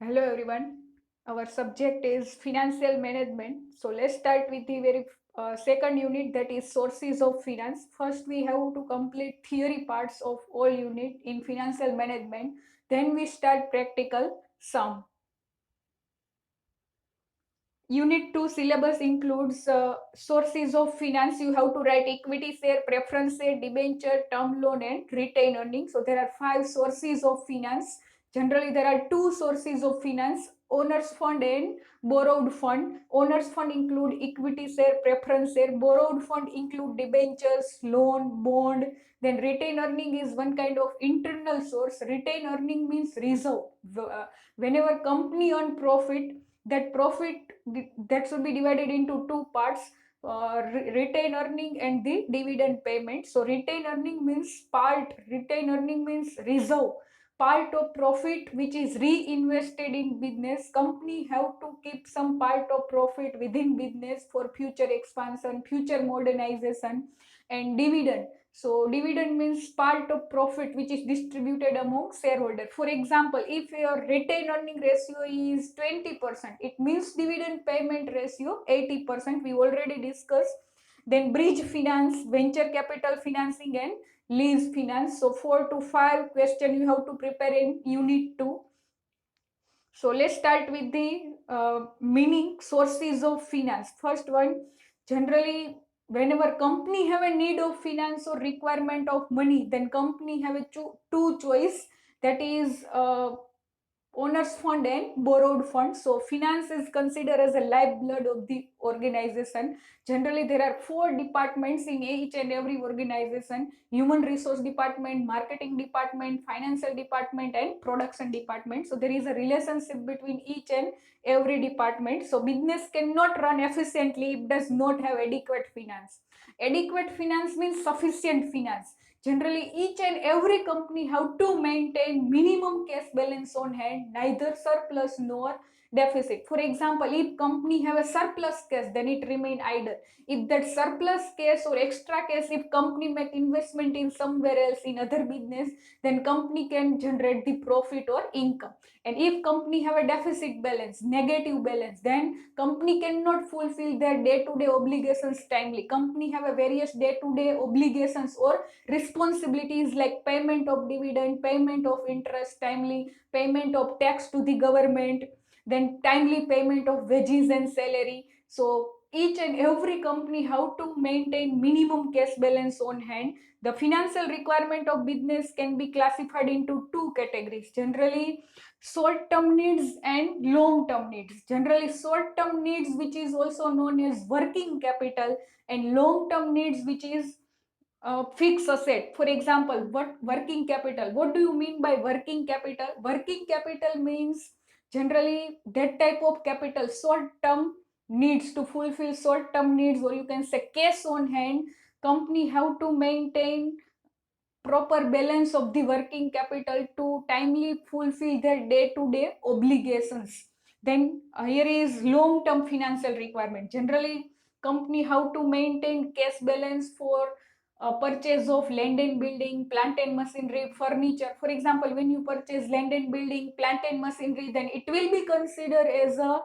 Hello everyone. Our subject is financial management. So let's start with the very second unit, that is sources of finance. First we have to complete theory parts of all unit in financial management. Then we start practical sum. Unit 2 syllabus includes sources of finance. You have to write equity share, preference share, debenture, term loan and retained earnings. So there are 5 sources of finance. Generally there are 2 sources of finance: owner's fund and borrowed fund. Owner's fund include equity share, preference share. Borrowed fund include debentures, loan, bond. Then retained earning is one kind of internal source. Retained earning means reserve. Whenever company earn profit, that profit, that should be divided into 2 parts: retained earning and the dividend payment. So retained earning means retained earning means reserve, part of profit which is reinvested in business. Company have to keep some part of profit within business for future expansion, future modernization. And dividend, so dividend means part of profit which is distributed among shareholder. For example, if your retained earning ratio is 20%, it means dividend payment ratio 80%. We already discussed. Then bridge finance, venture capital financing and lease finance. So 4 to 5 question you have to prepare in unit 2. So let's start with the meaning sources of finance. First one, generally whenever company have a need of finance or requirement of money, then company have a two choice, that is owner's fund and borrowed fund. So finance is considered as a lifeblood of the organization. Generally there are 4 departments in each and every organization: human resource department, marketing department, financial department and production department. So there is a relationship between each and every department. So business cannot run efficiently if does not have adequate finance. Adequate finance means sufficient finance. Generally, each and every company have to maintain minimum cash balance on hand, neither surplus nor deficit. For example, if company have a surplus cash, then it remain idle. If that surplus cash or extra cash, if company make investment in somewhere else in other business, then company can generate the profit or income. And if company have a deficit balance, negative balance, then company cannot fulfill their day-to-day obligations timely. Company have a various day-to-day obligations or responsibilities like payment of dividend, payment of interest timely, payment of tax to the government, then timely payment of wages and salary. So each and every company have to maintain minimum cash balance on hand. The financial requirement of business can be classified into 2 categories: generally short term needs and long term needs. Generally short term needs, which is also known as working capital, and long term needs, which is fixed asset. For example, what working capital, what do you mean by working capital? Working capital means generally that type of capital, short term needs, to fulfill short term needs, or you can say cash on hand. Company have to maintain proper balance of the working capital to timely fulfill their day to day obligations. Then here is long term financial requirement. Generally company have to maintain cash balance for purchase of land and building, plant and machinery, furniture. For example, when you purchase land and building, plant and machinery, then it will be considered as a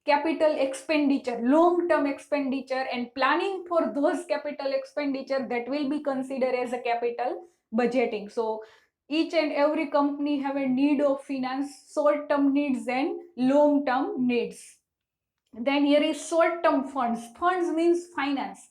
capital expenditure, long term expenditure, and planning for those capital expenditure, that will be considered as a capital budgeting. So each and every company have a need of finance, short term needs and long term needs. Then here is short term funds. Funds means finance,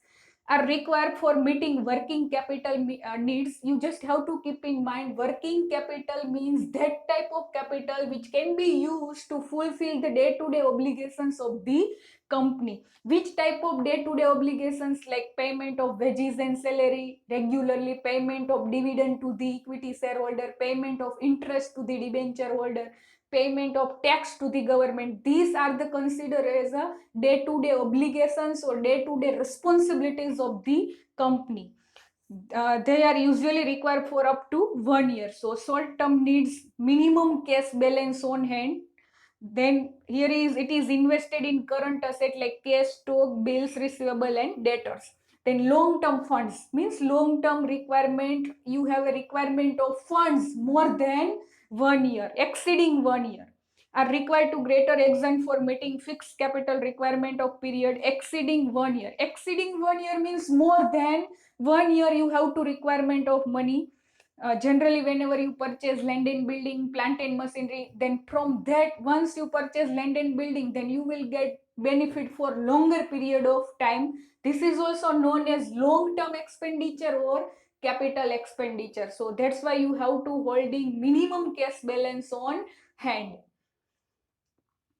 are required for meeting working capital needs. You just have to keep in mind, working capital means that type of capital which can be used to fulfill the day to day obligations of the company. Which type of day to day obligations? Like payment of wages and salary regularly, payment of dividend to the equity shareholder, payment of interest to the debenture holder, payment of tax to the government. These are the considered as a day to day obligations or day to day responsibilities of the company. They are usually required for up to 1 year. So short term needs minimum cash balance on hand. Then here is, it is invested in current asset like cash, stock, bills receivable and debtors. Then long term funds means long term requirement. You have a requirement of funds more than 1 year, exceeding 1 year. are required to greater extent for meeting fixed capital requirement of period exceeding 1 year. Exceeding 1 year means more than 1 year you have to requirement of money. Generally, whenever you purchase land and building, plant and machinery, then from that, once you purchase land and building, then you will get benefit for longer period of time. This is also known as long-term expenditure or capital expenditure. So that's why you have to holding minimum cash balance on hand.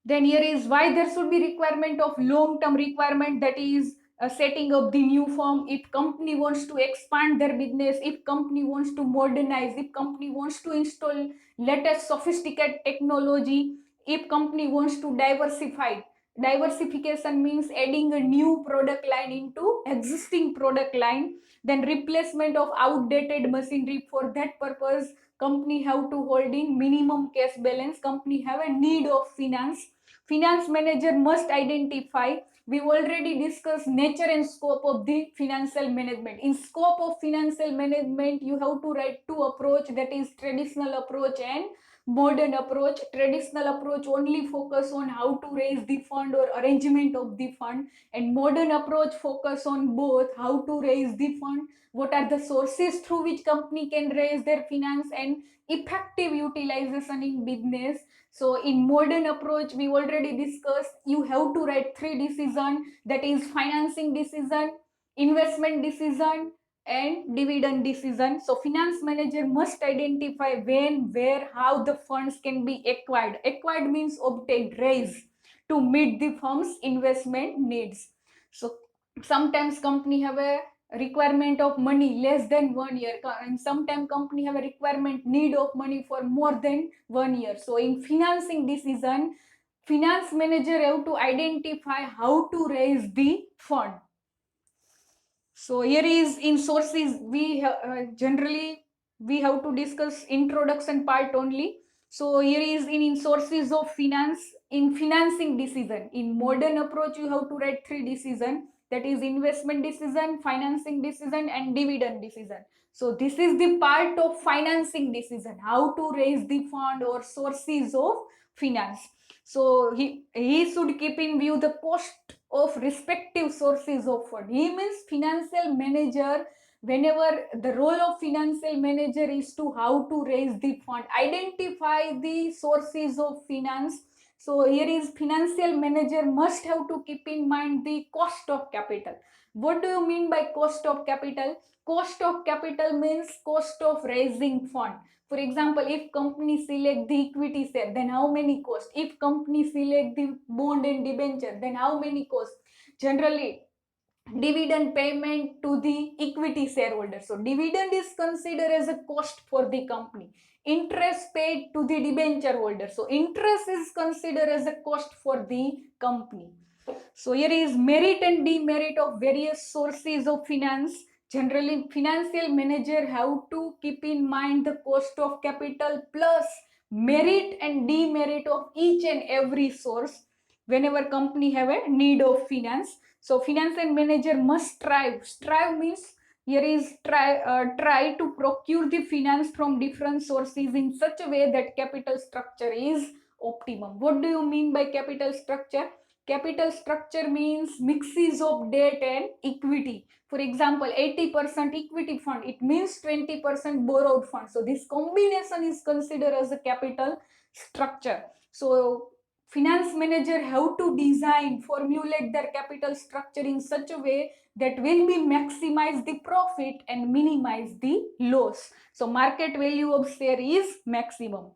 Then here is why there should be requirement of long-term requirement, that is setting up the new firm. If company wants to expand their business, if company wants to modernize, if company wants to install latest sophisticated technology, if company wants to diversify. Diversification means adding a new product line into existing product line, then replacement of outdated machinery. For that purpose, company have to holding minimum cash balance, company have a need of finance. Finance manager must identify, we already discussed nature and scope of the financial management. In scope of financial management, you have to write two approach, that is traditional approach and modern approach. Traditional approach only focus on how to raise the fund or arrangement of the fund, and modern approach focus on both how to raise the fund, what are the sources through which company can raise their finance, and effective utilization in business. So in modern approach, we already discussed, you have to write three decision, that is financing decision, investment decision, and dividend decision. So finance manager must identify when, where, how the funds can be acquired. Acquired means obtained, raised to meet the firm's investment needs. So sometimes company have a requirement of money less than 1 year, and sometimes company have a requirement need of money for more than 1 year. So in financing decision, finance manager have to identify how to raise the fund. So here is in sources, we generally we have to discuss introduction part only. So here is in sources of finance, in financing decision. In modern approach, you have to write three decision, that is investment decision, financing decision, and dividend decision. So this is the part of financing decision, how to raise the fund or sources of finance. So he should keep in view the cost of respective sources of fund. He means financial manager. Whenever the role of financial manager is to how to raise the fund, identify the sources of finance. So here is financial manager must have to keep in mind the cost of capital. What do you mean by cost of capital? Cost of capital means cost of raising fund. For example, if company select the equity share, then how many cost? If company select the bond and debenture, then how many cost? Generally, dividend payment to the equity shareholder. So dividend is considered as a cost for the company. Interest paid to the debenture holder. So interest is considered as a cost for the company. So here is merit and demerit of various sources of finance. Generally, financial manager have to keep in mind the cost of capital plus merit and demerit of each and every source whenever company have a need of finance. So financial manager must strive. Strive means here is try to procure the finance from different sources in such a way that capital structure is optimum. What do you mean by capital structure? Capital structure means mixes of debt and equity. For example, 80% equity fund, it means 20% borrowed fund. So this combination is considered as a capital structure. So finance manager have to design, formulate their capital structure in such a way that will be maximize the profit and minimize the loss. So market value of share is maximum.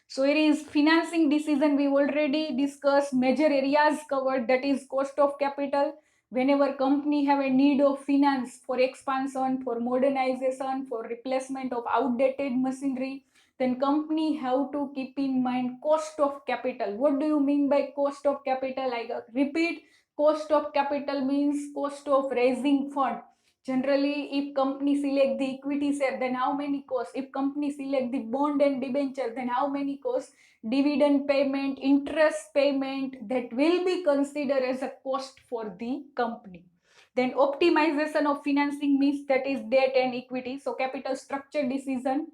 So it is financing decision, we already discussed major areas covered, that is cost of capital. Whenever company have a need of finance for expansion, for modernization, for replacement of outdated machinery, then company have to keep in mind cost of capital. What do you mean by cost of capital? I repeat, cost of capital means cost of raising fund. Generally, if company select the equity share, then how many costs? If company select the bond and debenture, then how many costs? Dividend payment, interest payment, that will be considered as a cost for the company. Then optimization of financing means, that is debt and equity. So capital structure decision,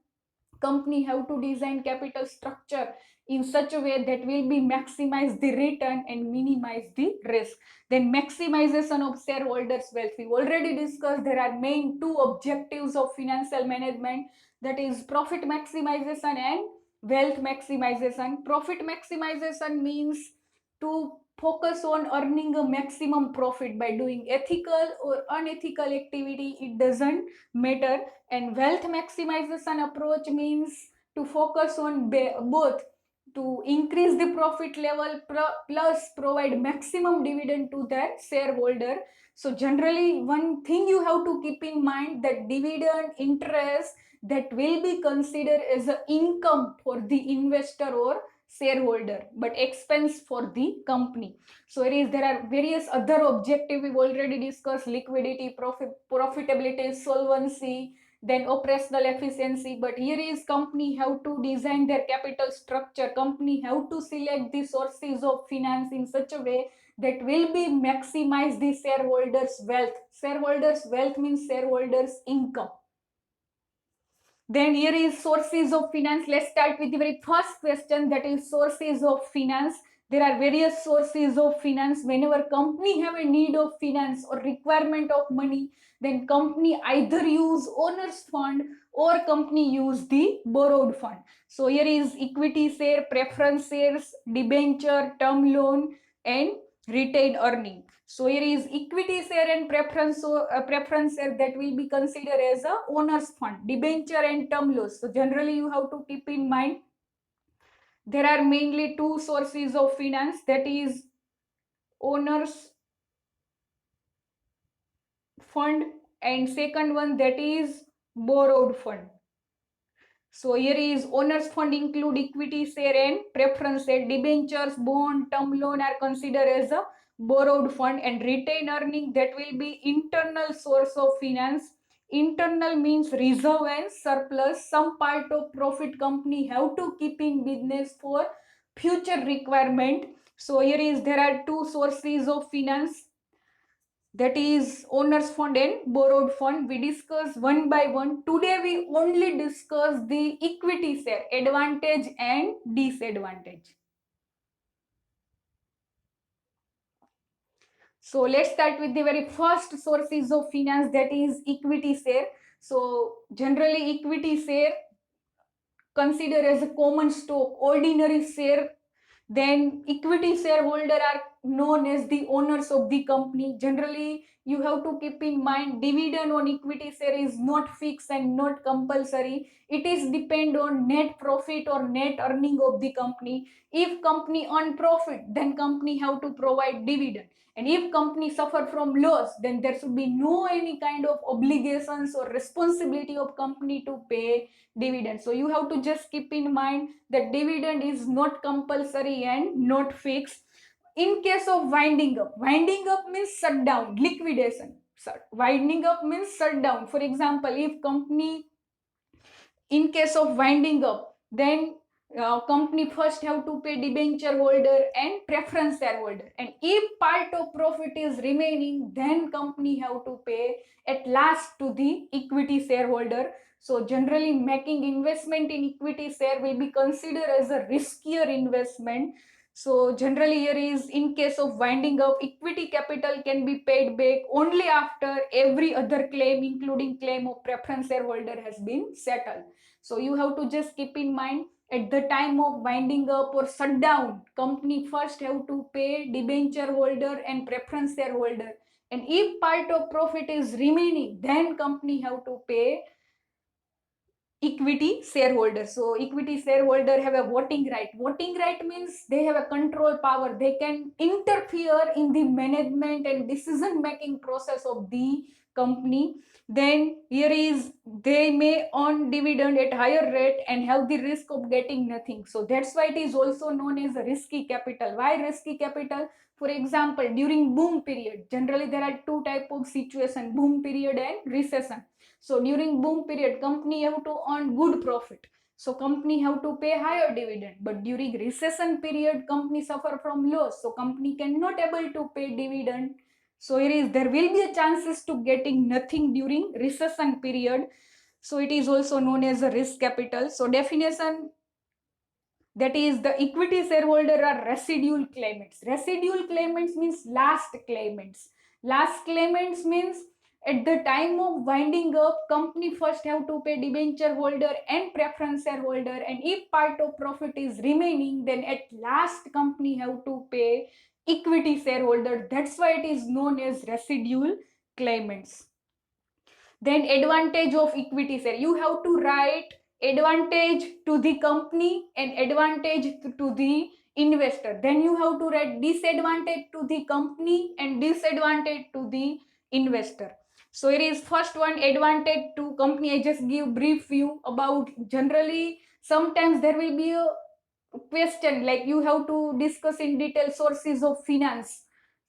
company have to design capital structure in such a way that will be maximize the return and minimize the risk. Then maximization of shareholders wealth, we already discussed there are main two objectives of financial management, that is profit maximization and wealth maximization. Profit maximization means to focus on earning a maximum profit by doing ethical or unethical activity, it doesn't matter. And wealth maximization approach means to focus on both to increase the profit level plus provide maximum dividend to their shareholder. So generally one thing you have to keep in mind, that dividend interest that will be considered as an income for the investor or shareholder, but expense for the company. So there are various other objectives we've already discussed: liquidity, profitability, solvency, then operational efficiency. But here is company have to design their capital structure, company have to select the sources of finance in such a way that will be maximize the shareholders wealth. Shareholders wealth means shareholders income. Then here is sources of finance. Let's start with the very first question, that is sources of finance. There are various sources of finance. Whenever company have a need of finance or requirement of money, then company either use owner's fund or company use the borrowed fund. So here is equity share, preference shares, debenture, term loan, and retained earning. So here is equity share and preference share that will be considered as a owner's fund, debenture and term loans. So generally you have to keep in mind there are mainly two sources of finance, that is owner's fund and second one that is borrowed fund. So here is owner's fund include equity share and preference share, debentures, bond, term loan are considered as a borrowed fund, and retained earning that will be internal source of finance. Internal means reserve and surplus, some part of profit company have to keep in business for future requirement. So here is there are two sources of finance, that is owner's fund and borrowed fund. We discuss one by one. Today we only discuss the equity share, advantage and disadvantage. So let's start with the very first sources of finance, that is equity share. So generally equity share considered as a common stock, ordinary share. Then equity shareholder are known as the owners of the company. Generally you have to keep in mind dividend on equity share is not fixed and not compulsory. It is depend on net profit or net earning of the company. If company earn profit, then company have to provide dividend, and if company suffer from loss, then there should be no any kind of obligations or responsibility of company to pay dividend. So you have to just keep in mind that dividend is not compulsory and not fixed. In case of winding up means shut down, liquidation. Winding up means shut down. For example, if company, in case of winding up, then company first have to pay debenture holder and preference shareholder, and if part of profit is remaining, then company have to pay at last to the equity shareholder. So generally making investment in equity share will be considered as a riskier investment. So generally here is, in case of winding up, equity capital can be paid back only after every other claim including claim of preference shareholder has been settled. So you have to just keep in mind, at the time of winding up or shutdown, company first have to pay debenture holder and preference shareholder, and if part of profit is remaining, then company have to pay equity shareholder. So equity shareholder have a voting right. Voting right means they have a control power, they can interfere in the management and decision making process of the company. Then here is, they may earn dividend at higher rate and have the risk of getting nothing. So that's why it is also known as a risky capital. Why risky capital? For example, during boom period, generally there are two type of situation, boom period and recession. So during boom period, company have to earn good profit, so company have to pay higher dividend. But during recession period, company suffer from loss, so company cannot able to pay dividend. So there will be a chances to getting nothing during recession period. So it is also known as a risk capital. So definition, That is, the equity shareholder are residual claimants. Residual claimants means last claimants. Last claimants means at the time of winding up, company first have to pay debenture holder and preference shareholder, and if part of profit is remaining, then at last company have to pay equity shareholder. That's why it is known as residual claimants. Then advantage of equity share, you have to write advantage to the company and advantage to the investor. Then you have to write disadvantage to the company and disadvantage to the investor. So it is first one, advantage to company. I just give brief view about. Generally sometimes there will be a question like you have to discuss in detail sources of finance,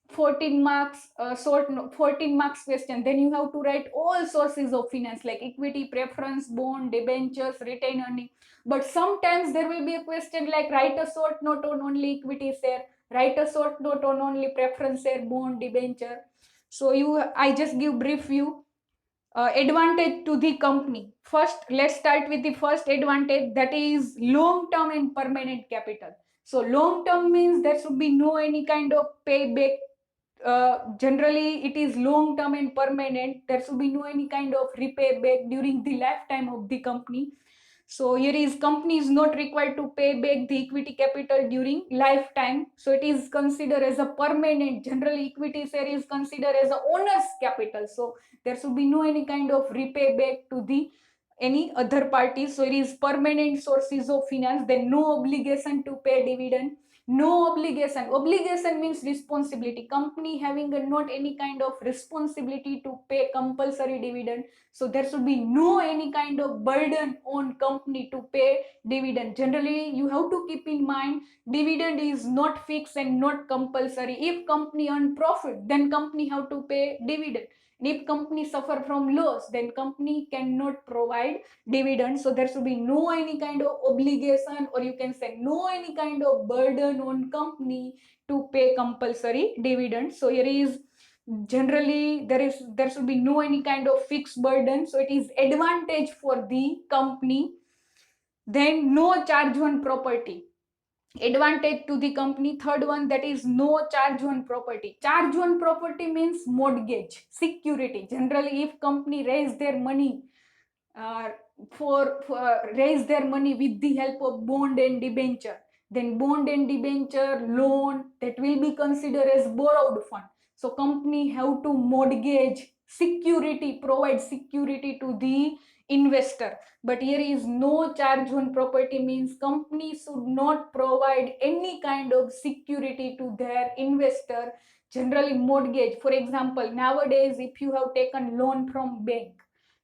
14 marks, 14 marks question. Then you have to write all sources of finance like equity, preference, bond, debentures, retained earning. But sometimes there will be a question like write a short note on only equity share, write a short note on only preference share, bond, debenture. So I just give brief view. Advantage to the company. First, let's start with the first advantage, that is long term and permanent capital. So long term means there should be no any kind of payback. Generally it is long term and permanent, there should be no any kind of repay back during the lifetime of the company. So here is company is not required to pay back the equity capital during lifetime, so it is considered as a permanent. Generally equity share is considered as a owner's capital, so there should be no any kind of repay back to the any other party. So it is permanent sources of finance. Then no obligation to pay dividend. No obligation means responsibility, company having not any kind of responsibility to pay compulsory dividend. So there should be no any kind of burden on company to pay dividend. Generally you have to keep in mind, dividend is not fixed and not compulsory. If company earn profit, then company have to pay dividend. And if company suffer from loss, then company cannot provide dividend. So there should be no any kind of obligation, or you can say no any kind of burden on company to pay compulsory dividend. So here is generally there should be no any kind of fixed burden, so it is advantage for the company. Then no charge on property, advantage to the company. Third one, that is no charge on property. Charge on property means mortgage security. Generally if company raise their money uh, for raise their money with the help of bond and debenture, then bond and debenture loan, that will be considered as borrowed fund. So company have to mortgage security, provide security to the investor. But here is no charge on property means company should not provide any kind of security to their investor. Generally mortgage, for example, nowadays if you have taken loan from bank,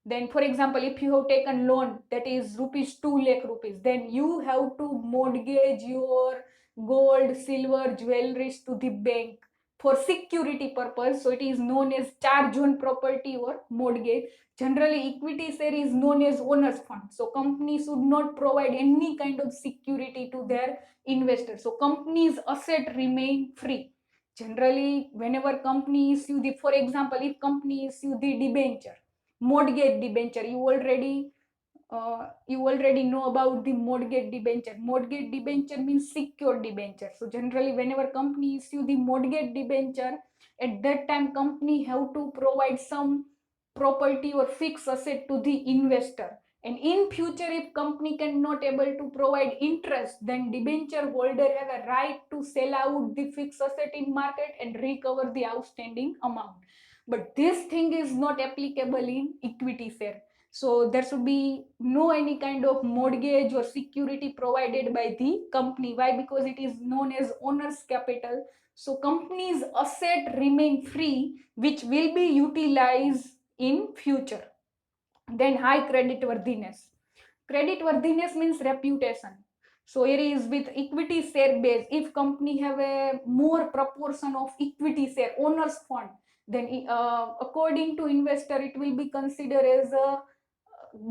then for example if you have taken loan that is rupees 2 lakh rupees, then you have to mortgage your gold, silver, jewelries to the bank for security purpose. So it is known as charge on property or mortgage. Generally equity share is known as owners fund, so company should not provide any kind of security to their investors, so company's asset remain free. Generally whenever company issue the, for example if company issue the debenture, mortgage debenture, you already know about the mortgage debenture. Mortgage debenture means secure debenture. So generally whenever company issue the mortgage debenture, at that time company have to provide some property or fixed asset to the investor. And in future if company cannot able to provide interest, then debenture holder have a right to sell out the fixed asset in market and recover the outstanding amount. But this thing is not applicable in equity share. So there should be no any kind of mortgage or security provided by the company. Why? Because it is known as owner's capital. So company's asset remain free, which will be utilized in future. Then high creditworthiness. Creditworthiness means reputation. So here is with equity share base, if company have a more proportion of equity share owners fund, then according to investor it will be considered as a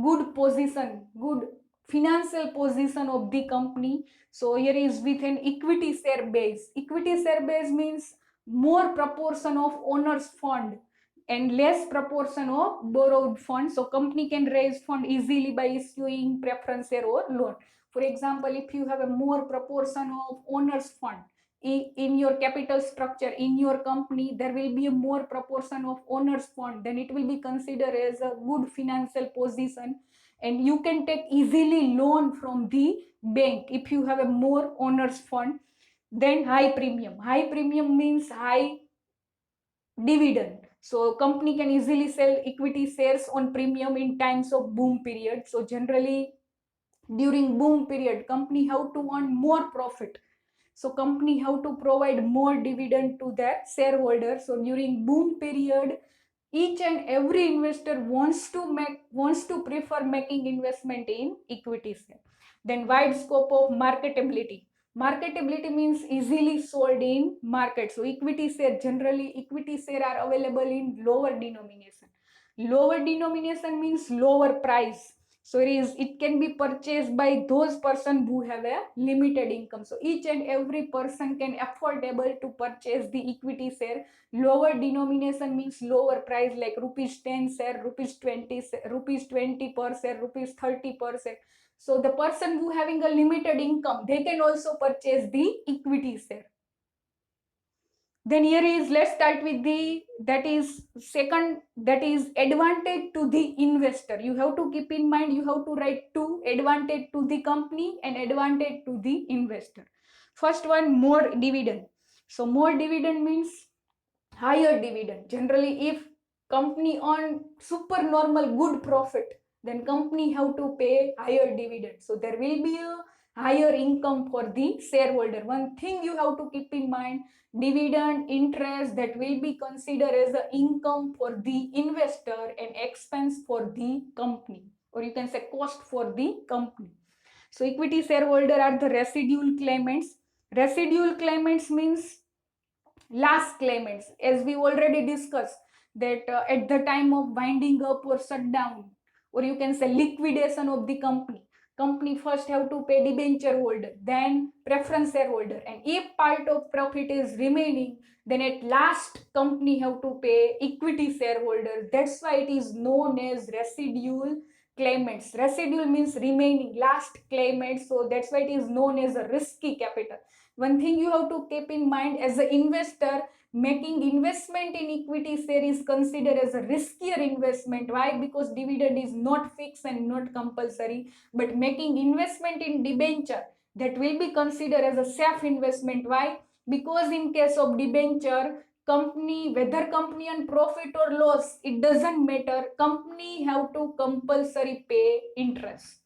good position, good financial position of the company. So here is with an equity share base. Equity share base means more proportion of owners fund and less proportion of borrowed fund. So company can raise fund easily by issuing preference share or loan. For example, if you have a more proportion of owners fund in your capital structure in your company, there will be a more proportion of owners fund, then it will be considered as a good financial position, and you can take easily loan from the bank if you have a more owners fund. Then high premium means high dividend. So company can easily sell equity shares on premium in times of boom period. So generally during boom period, company have to earn more profit. So company have to provide more dividend to their shareholders. So during boom period, each and every investor wants to prefer making investment in equity share. Then wide scope of marketability. Marketability means easily sold in market. So equity share are available in lower denomination. Lower denomination means lower price. So it can be purchased by those person who have a limited income. So each and every person can affordable to purchase the equity share. Lower denomination means lower price, like rupees 10 share, rupees 20 per share, rupees 30 per share. So the person who having a limited income, they can also purchase the equity share. Then here is, let's start with the, that is second, that is advantage to the investor. You have to keep in mind, you have to write two: advantage to the company and advantage to the investor. First one, more dividend. So more dividend means higher dividend. Generally, if company on super normal good profit, then company have to pay higher dividend. So there will be a higher income for the shareholder. One thing you have to keep in mind, dividend interest that will be considered as the income for the investor and expense for the company, or you can say cost for the company. So equity shareholder are the residual claimants. Residual claimants means last claimants, as we already discussed, that at the time of winding up or shutdown, or you can say liquidation of the company first have to pay debenture holder, then preference shareholder, and if part of profit is remaining, then at last company have to pay equity shareholder. That's why it is known as residual claimants. Residual means remaining, last claimant, so that's why it is known as a risky capital. One thing you have to keep in mind, as an investor, making investment in equity share is considered as a riskier investment. Why? Because dividend is not fixed and not compulsory. But making investment in debenture, that will be considered as a safe investment. Why? Because in case of debenture, company, whether company on profit or loss, it doesn't matter. Company have to compulsory pay interest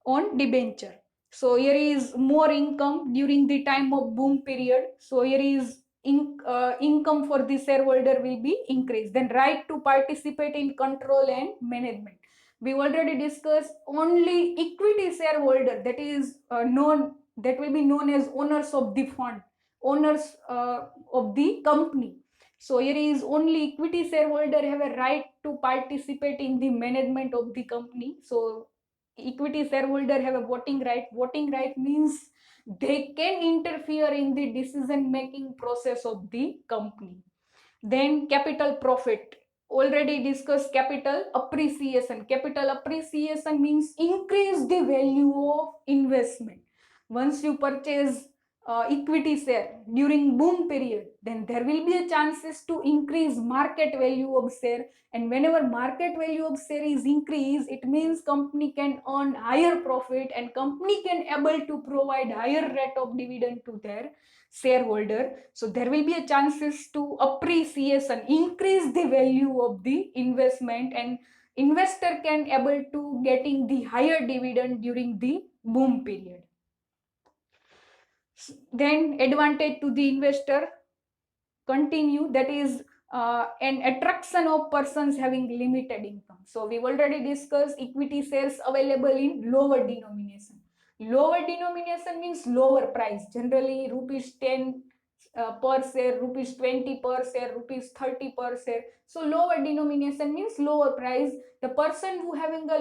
on debenture. So here is more income during the time of boom period. So here is income for the shareholder will be increased. Then right to participate in control and management. We already discussed, only equity shareholder, that is known, that will be known as owners of the fund, owners of the company. So here is only equity shareholder have a right to participate in the management of the company. So equity shareholder have a voting right. Voting right means they can interfere in the decision making process of the company. Then capital profit, already discussed. Capital appreciation. Capital appreciation means increase the value of investment. Once you purchase equity share during boom period, then there will be a chances to increase market value of share, and whenever market value of share is increased, it means company can earn higher profit and company can able to provide higher rate of dividend to their shareholder. So there will be a chances to appreciation, increase the value of the investment, and investor can able to getting the higher dividend during the boom period. Then advantage to the investor, continue, that is an attraction of persons having limited income. So we've already discussed equity shares available in lower denomination. Lower denomination means lower price, generally rupees 10 per share, rupees 20 per share, rupees 30 per share. So lower denomination means lower price. The person who having a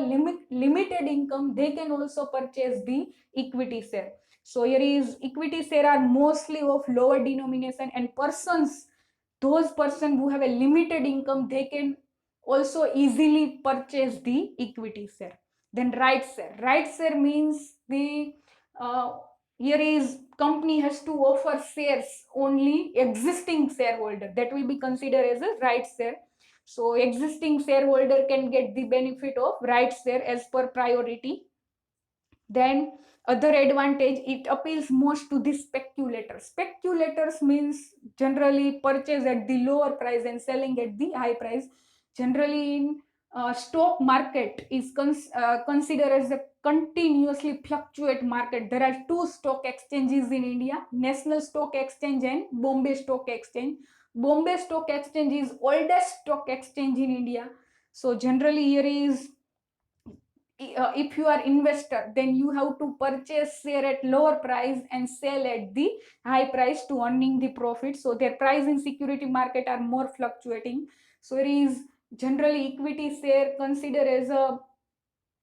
limited income, they can also purchase the equity share. So here is equity share are mostly of lower denomination, and those person who have a limited income, they can also easily purchase the equity share. Then right share. Right share means the here is company has to offer shares only existing shareholder, that will be considered as a right share. So existing shareholder can get the benefit of right share as per priority. Then other advantage, it appeals most to the speculators. Speculators means generally purchase at the lower price and selling at the high price. Generally in stock market is considered as a continuously fluctuate market. There are two stock exchanges in India, National Stock Exchange and Bombay Stock Exchange. Bombay Stock Exchange is oldest stock exchange in India. So generally here is if you are investor, then you have to purchase share at lower price and sell at the high price to earning the profit. So their price in security market are more fluctuating. So it is generally equity share considered as a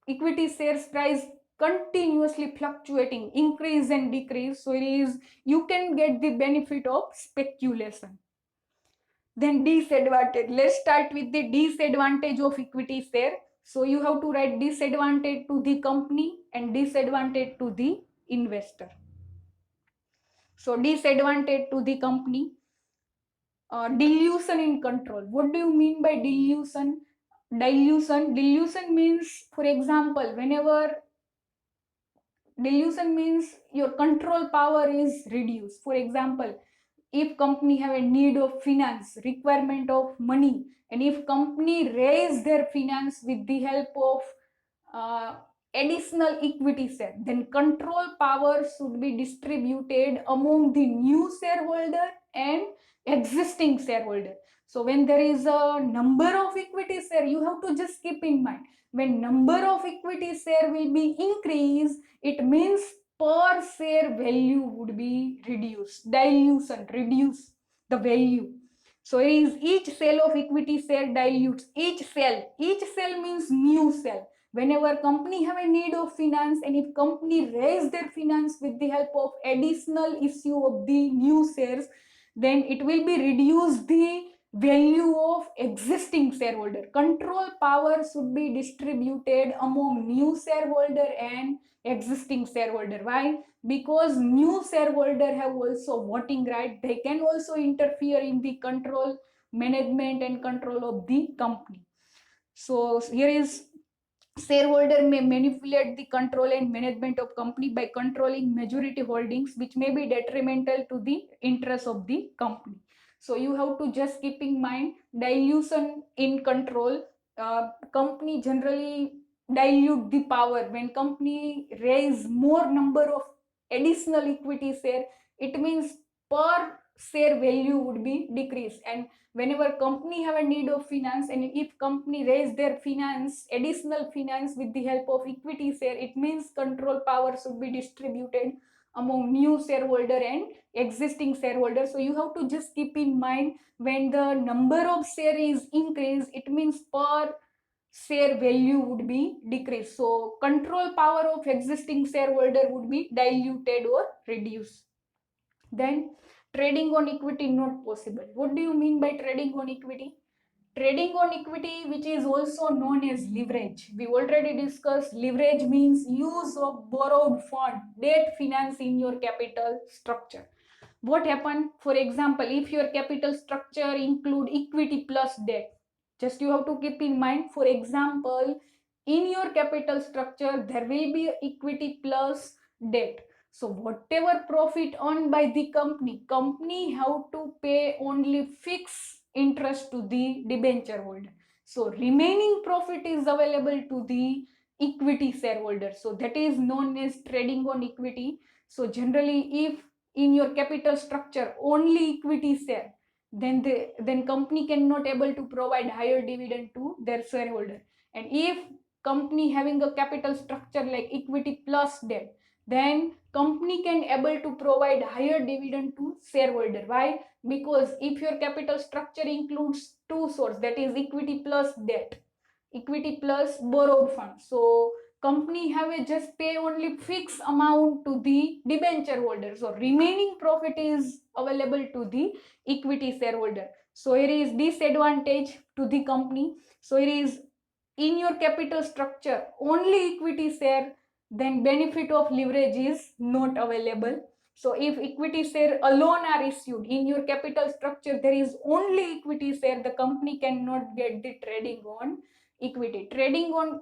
equity shares price continuously fluctuating, increase and decrease. So it is, you can get the benefit of speculation. Then disadvantage, let's start with the disadvantage of equity share. So you have to write disadvantage to the company and disadvantage to the investor. So disadvantage to the company, dilution in control. What do you mean by dilution? Dilution means, for example, whenever dilution means your control power is reduced. For example, if company have a need of finance, requirement of money, and if company raise their finance with the help of uh, additional equity share, then control power should be distributed among the new shareholder and existing shareholder. So when there is a number of equity share, you have to just keep in mind, when number of equity share will be increased, it means per share value would be reduced. Dilution, reduce the value. So it is each sale of equity share dilutes each sale. Each sale means new sale. Whenever company have a need of finance, and if company raise their finance with the help of additional issue of the new shares, then it will be reduce the value of existing shareholder. Control power should be distributed among new shareholder and existing shareholder. Why? Because new shareholder have also voting right. They can also interfere in the control, management and control of the company. So here is, shareholder may manipulate the control and management of company by controlling majority holdings, which may be detrimental to the interest of the company. So you have to just keep in mind dilution in control. Company generally dilute the power. When company raise more number of additional equity share, it means per share value would be decreased. And whenever company have a need of finance, and if company raise their finance, additional finance with the help of equity share, it means control power should be distributed among new shareholder and existing shareholder. So you have to just keep in mind, when the number of share is increased, it means per share value would be decreased. So control power of existing shareholder would be diluted or reduced. Then trading on equity not possible. What do you mean by trading on equity? Trading on equity, which is also known as leverage. We already discussed leverage means use of borrowed fund, debt finance in your capital structure. What happened? For example, if your capital structure include equity plus debt, just you have to keep in mind, for example, in your capital structure, there will be equity plus debt. So whatever profit earned by the company have to pay only fixed interest to the debenture holder. So remaining profit is available to the equity shareholder. So that is known as trading on equity. So generally, if in your capital structure only equity share, then company cannot able to provide higher dividend to their shareholder. And if company having a capital structure like equity plus debt, then company can able to provide higher dividend to shareholder. Why? Because if your capital structure includes two sources, that is equity plus debt, equity plus borrowed funds, so company have a just pay only fixed amount to the debenture holder. So remaining profit is available to the equity shareholder. So here is disadvantage to the company. So it is, in your capital structure only equity share, then benefit of leverage is not available. So if equity share alone are issued in your capital structure, there is only equity share, the company cannot get the trading on equity. Trading on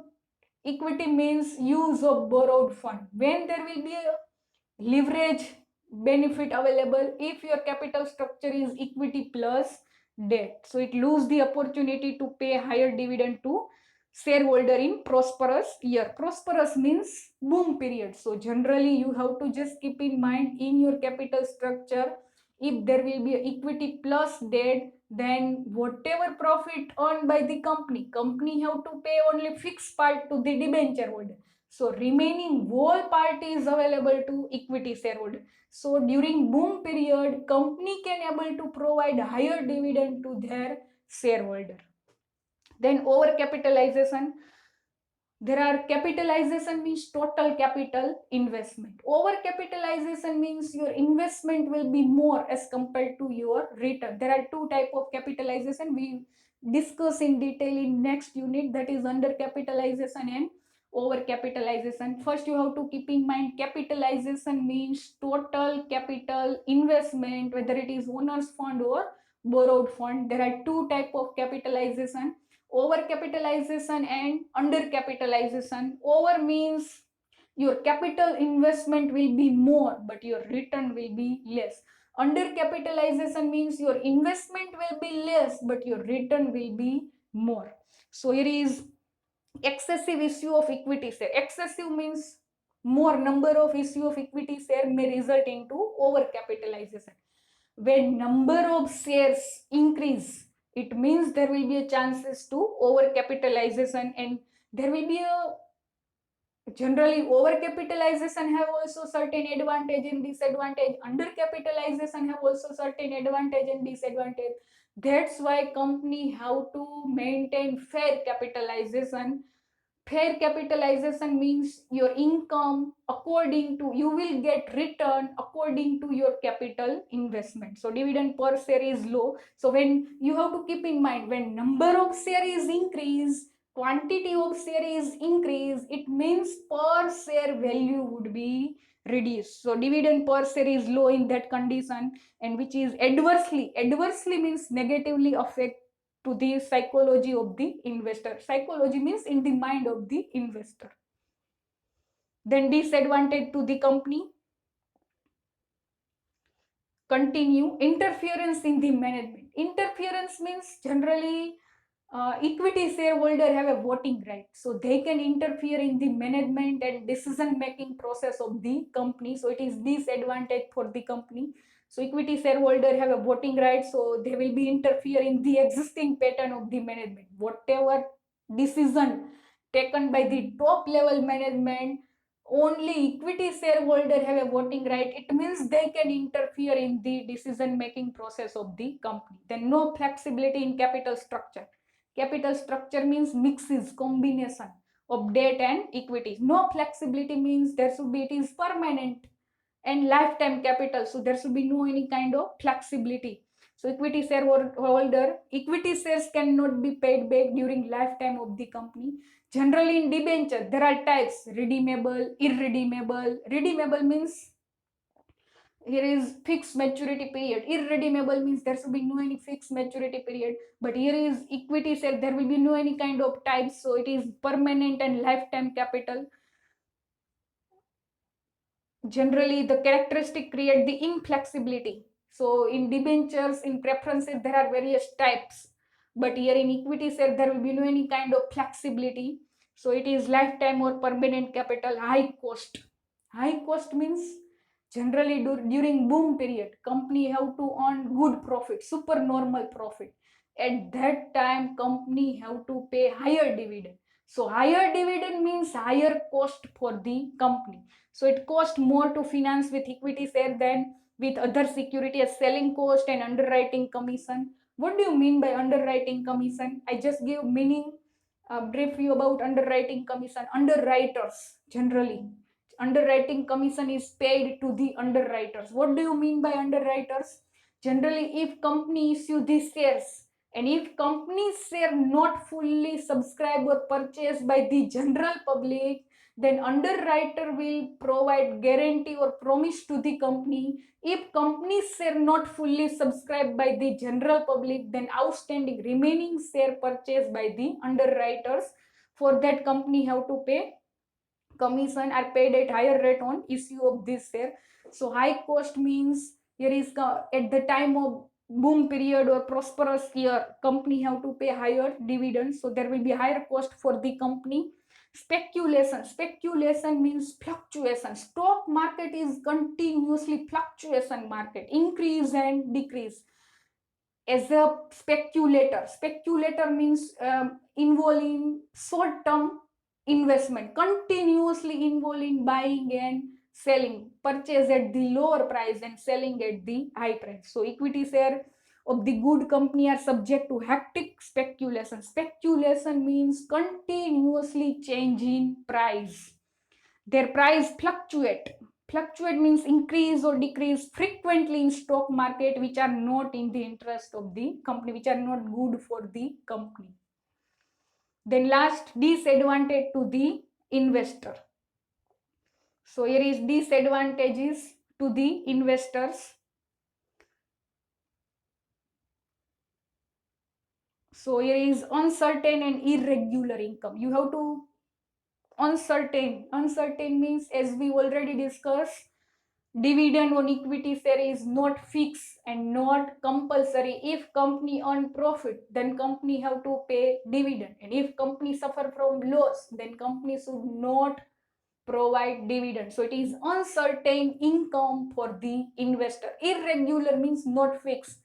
equity means use of borrowed fund. When there will be a leverage benefit available if your capital structure is equity plus debt, so it lose the opportunity to pay higher dividend to shareholder in prosperous year. Prosperous means boom period. So generally you have to just keep in mind in your capital structure, if there will be equity plus debt, then whatever profit earned by the company have to pay only fixed part to the debenture holder. So remaining whole part is available to equity shareholder. So during boom period, company can able to provide higher dividend to their shareholder. Then overcapitalization. There are capitalization means total capital investment. Overcapitalization means your investment will be more as compared to your return. There are two type of capitalization we discuss in detail in next unit, that is undercapitalization and overcapitalization. First you have to keep in mind capitalization means total capital investment, whether it is owner's fund or borrowed fund. There are two type of capitalization, overcapitalization and undercapitalization. Over means your capital investment will be more but your return will be less. Undercapitalization means your investment will be less but your return will be more. So here is excessive issue of equity share. Excessive means more number of issue of equity share may result into overcapitalization. When number of shares increase, it means there will be a chances to overcapitalization, and there will be a generally overcapitalization have also certain advantage and disadvantage. Undercapitalization have also certain advantage and disadvantage. That's why company have to maintain fair capitalization. Fair capitalization means your income according to, you will get return according to your capital investment. So dividend per share is low. So when you have to keep in mind, when number of share is increased, quantity of share is increased, it means per share value would be reduced. So dividend per share is low in that condition, and which is adversely means negatively affect to the psychology of the investor. Psychology means in the mind of the investor. Then disadvantage to the company. Continue. Interference in the management. Interference means generally equity shareholder have a voting right, so they can interfere in the management and decision making process of the company. So it is disadvantage for the company. So equity shareholder have a voting right, so they will be interfere in the existing pattern of the management. Whatever decision taken by the top level management, only equity shareholder have a voting right. It means they can interfere in the decision making process of the company. Then no flexibility in capital structure. Capital structure means mixes, combination of debt and equity. No flexibility means there should be, it is permanent and lifetime capital. So there should be no any kind of flexibility. So equity shareholder, equity shares cannot be paid back during lifetime of the company. Generally in debenture, there are types: redeemable, irredeemable. Redeemable means here is fixed maturity period. Irredeemable means there should be no any fixed maturity period. But here is equity share, there will be no any kind of types, so it is permanent and lifetime capital. Generally the characteristic create the inflexibility. So in debentures, in preferences, there are various types, but here in equity share there will be no any kind of flexibility. So it is lifetime or permanent capital. High cost. High cost means generally during boom period, company have to earn good profit, super normal profit. At that time company have to pay higher dividend. So higher dividend means higher cost for the company. So it costs more to finance with equity share than with other security, as selling cost and underwriting commission. What do you mean by underwriting commission? I just give meaning, brief you about underwriting commission. Underwriters generally, underwriting commission is paid to the underwriters. What do you mean by underwriters? Generally, if company issue these shares and if company's share not fully subscribed or purchased by the general public, then underwriter will provide guarantee or promise to the company. If company's share not fully subscribed by the general public, then outstanding remaining share purchased by the underwriters. For that, company have to pay commission are paid at higher rate on issue of this share. So high cost means here is at the time of boom period or prosperous year, company have to pay higher dividends, so there will be higher cost for the company. Speculation means fluctuation. Stock market is continuously fluctuation market, increase and decrease. As a speculator means involved in short term investment, continuously involved in buying and selling, purchase at the lower price and selling at the high price. So equity share of the good company are subject to hectic speculation. Speculation means continuously changing price. Their price fluctuate means increase or decrease frequently in stock market, which are not in the interest of the company, which are not good for the company. Then last, disadvantage to the investor. So here is disadvantages to the investors. So here is uncertain and irregular income. You have to uncertain means, as we already discussed, dividend on equity share is not fixed and not compulsory. If company earn profit, then company have to pay dividend, and if company suffer from loss, then company should not provide dividend. So it is uncertain income for the investor. Irregular means not fixed.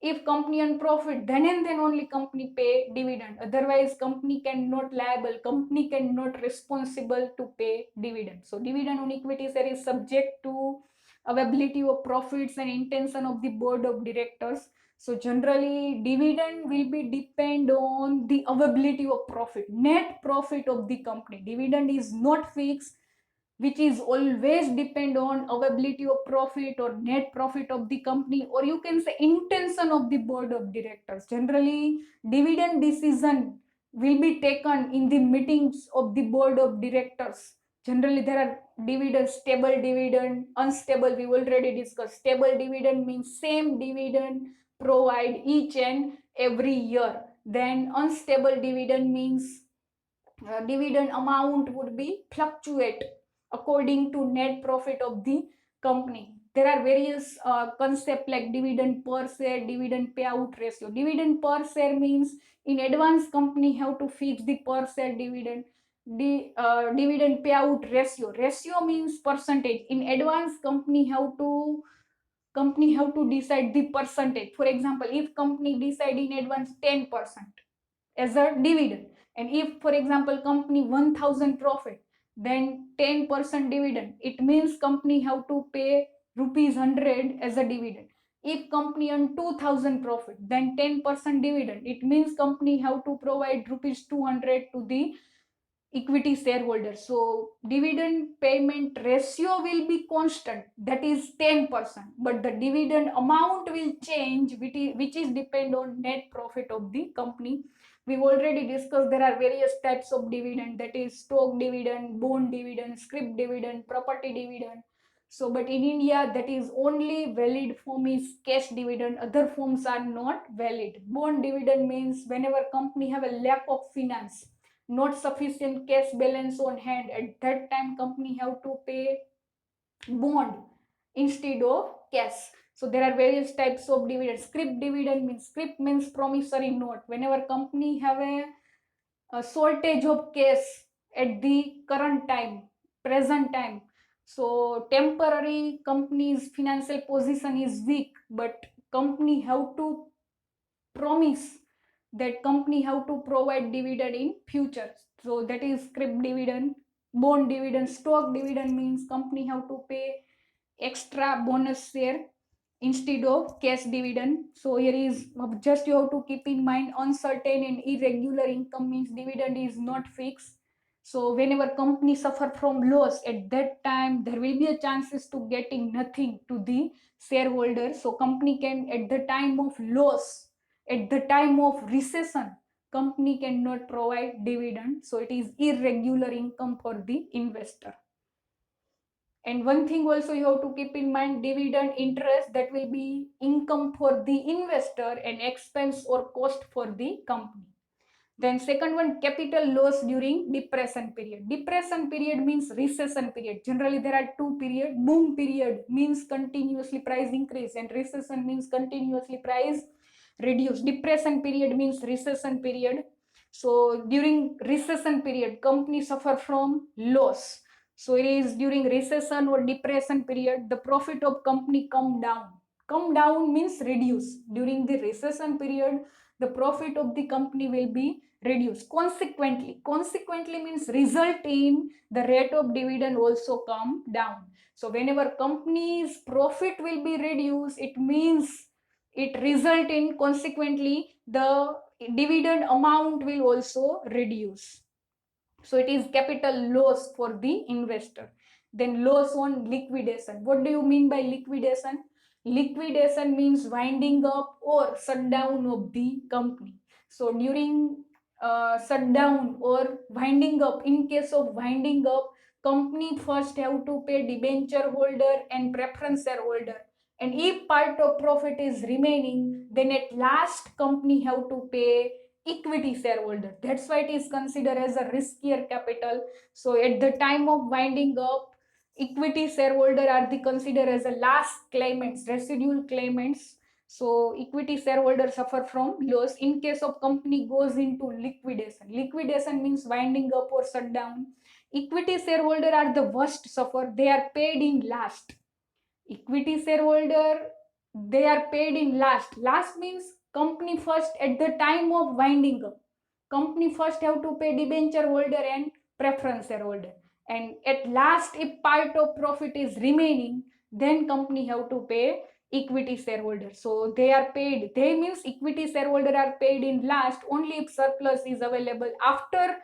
If company earn profit, then and then only company pay dividend. Otherwise, company cannot liable, company cannot responsible to pay dividend. So dividend on equity share is subject to availability of profits and intention of the board of directors. So generally, dividend will be depend on the availability of profit, net profit of the company. Dividend is not fixed, which is always depend on availability of profit or net profit of the company, or you can say intention of the board of directors. Generally, dividend decision will be taken in the meetings of the board of directors. Generally, there are dividends, stable dividend, unstable. We already discussed. Stable dividend means same dividend provide each and every year. Then unstable dividend means dividend amount would be fluctuate according to net profit of the company. There are various concepts like dividend per share, dividend payout ratio. Dividend per share means in advance company have to fix the per share dividend. Dividend payout ratio means percentage. In advance company have to decide the percentage. For example, if company decide in advance 10% as a dividend, and if for example company 1000 profit, then 10% dividend, it means company have to pay rupees 100 as a dividend. If company earn 2000 profit, then 10% dividend, it means company have to provide rupees 200 to the equity shareholder. So dividend payment ratio will be constant, that is 10%, but the dividend amount will change, which is depend on net profit of the company. We've already discussed there are various types of dividend, that is stock dividend, bond dividend, scrip dividend, property dividend. So but in India, that is only valid form is cash dividend, other forms are not valid. Bond dividend means whenever company have a lack of finance, not sufficient cash balance on hand, at that time company have to pay bond instead of cash. So there are various types of dividends. Scrip means promissory note. Whenever company have a shortage of cash at the current time, present time, so temporary company's financial position is weak, but company have to promise that company have to provide dividend in future. So that is scrip dividend. Bond dividend, stock dividend means company have to pay extra bonus share instead of cash dividend. So here is just you have to keep in mind, uncertain and irregular income means dividend is not fixed. So whenever company suffer from loss, at that time there will be a chances to getting nothing to the shareholder. So company can, at the time of loss, at the time of recession, company cannot provide dividend, so it is irregular income for the investor. And one thing also you have to keep in mind, dividend interest, that will be income for the investor and expense or cost for the company. Then second one, capital loss during depression period. Depression period means recession period. Generally there are two periods. Boom period means continuously price increase and recession means continuously price reduce. Depression period means recession period. So during recession period, company suffer from loss. So it is during recession or depression period, the profit of company come down. Come down means reduce. During the recession period, the profit of the company will be reduced. Consequently means result in the rate of dividend also come down. So whenever company's profit will be reduced, it means it result in consequently the dividend amount will also reduce. So it is capital loss for the investor. Then loss on liquidation. What do you mean by liquidation? Liquidation means winding up or shutdown of the company. So during shutdown or winding up, in case of winding up, company first have to pay debenture holder and preference shareholder. And if part of profit is remaining, then at last company have to pay equity shareholder. That's why it is considered as a riskier capital. So at the time of winding up, equity shareholder are the considered as the last claimants, residual claimants. So equity shareholders suffer from loss in case of company goes into liquidation. Liquidation means winding up or shutdown. Equity shareholder are the worst suffer. They are paid in last. Equity shareholder, they are paid in last. Last means company first at the time of winding up. Company first have to pay debenture holder and preference shareholder. And at last, if part of profit is remaining, then company have to pay equity shareholder. So they are paid. They means equity shareholder are paid in last only if surplus is available after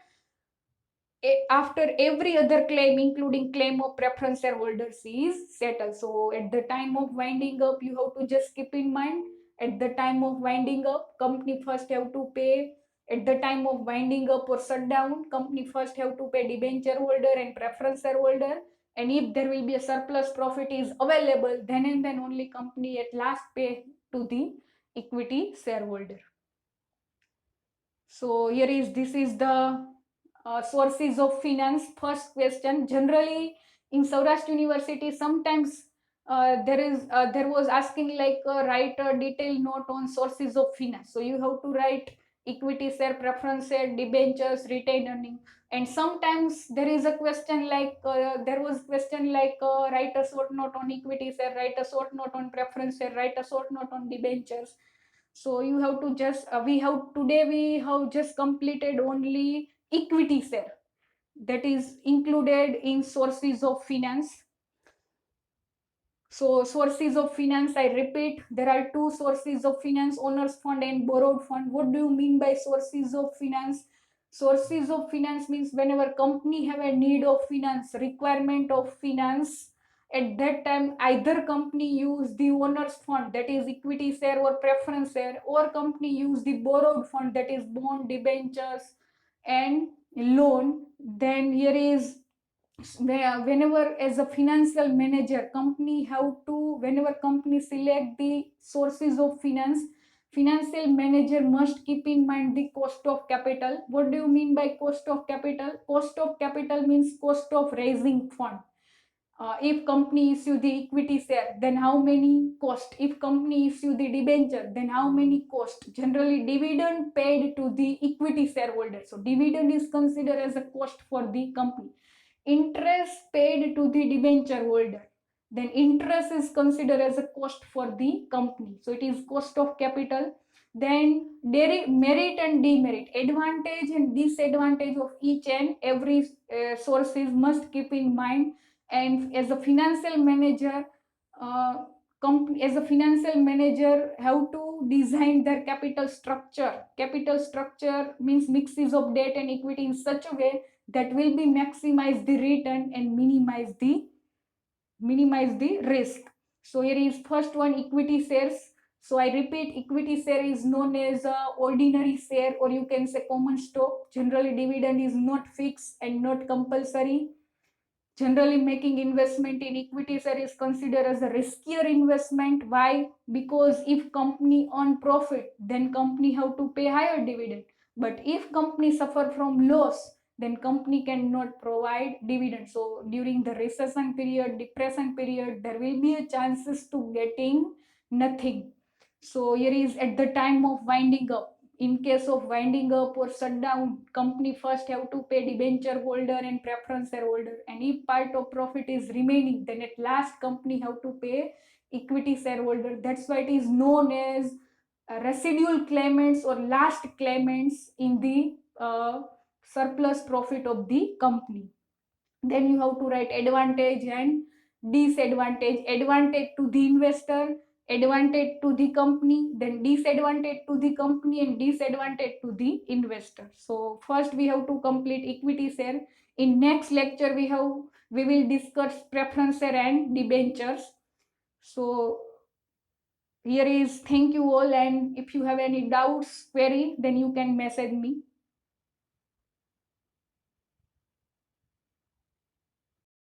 every other claim, including claim of preference shareholders, is settled. So at the time of winding up, you have to just keep in mind, at the time of winding up, company first have to pay. At the time of winding up or shutdown, company first have to pay debenture holder and preference shareholder. And if there will be a surplus profit is available, then and then only company at last pay to the equity shareholder. So here is, this is the sources of finance. First question, generally in Saurashtra University, sometimes there was asking like write a detailed note on sources of finance. So you have to write equity share, preference share, debentures, retained earning. And sometimes there is a question like there was question like write a short note on equity share, write a short note on preference share, write a short note on debentures. So you have to just we have just completed only equity share, that is included in sources of finance. So sources of finance, I repeat, there are two sources of finance, owners fund and borrowed fund. What do you mean by sources of finance? Sources of finance means whenever company have a need of finance, requirement of finance, at that time either company use the owners fund, that is equity share or preference share, or company use the borrowed fund, that is bond, debentures and loan. Then here is whenever as a financial manager, company have to, whenever company select the sources of finance, financial manager must keep in mind the cost of capital. What do you mean by cost of capital? Cost of capital means cost of raising fund. If company issue the equity share, then how many cost? If company issue the debenture, then how many cost? Generally dividend paid to the equity shareholder, so dividend is considered as a cost for the company. Interest paid to the debenture holder, then interest is considered as a cost for the company, so it is cost of capital. Then merit and demerit, advantage and disadvantage of each and every sources must keep in mind. And as a financial manager, uh, as a financial manager have to design their capital structure. Capital structure means mixes of debt and equity in such a way that will be maximize the return and minimize the risk. So here is first one, equity shares. So I repeat, equity share is known as ordinary share, or you can say common stock. Generally, dividend is not fixed and not compulsory. Generally, making investment in equity share is considered as a riskier investment. Why? Because if company earn profit, then company have to pay higher dividend. But if company suffer from loss, then company cannot provide dividend. So during the recession period, depression period, there will be a chances to getting nothing. So here is at the time of winding up. In case of winding up or shutdown, company first have to pay debenture holder and preference shareholder. And if part of profit is remaining, then at last company have to pay equity shareholder. That's why it is known as residual claimants or last claimants in the surplus profit of the company. Then you have to write advantage and disadvantage. Advantage to the investor, advantage to the company, then disadvantage to the company and disadvantage to the investor. So first we have to complete equity share. In next lecture we will discuss preference share and debentures. So here is, thank you all, and if you have any doubts, query, then you can message me.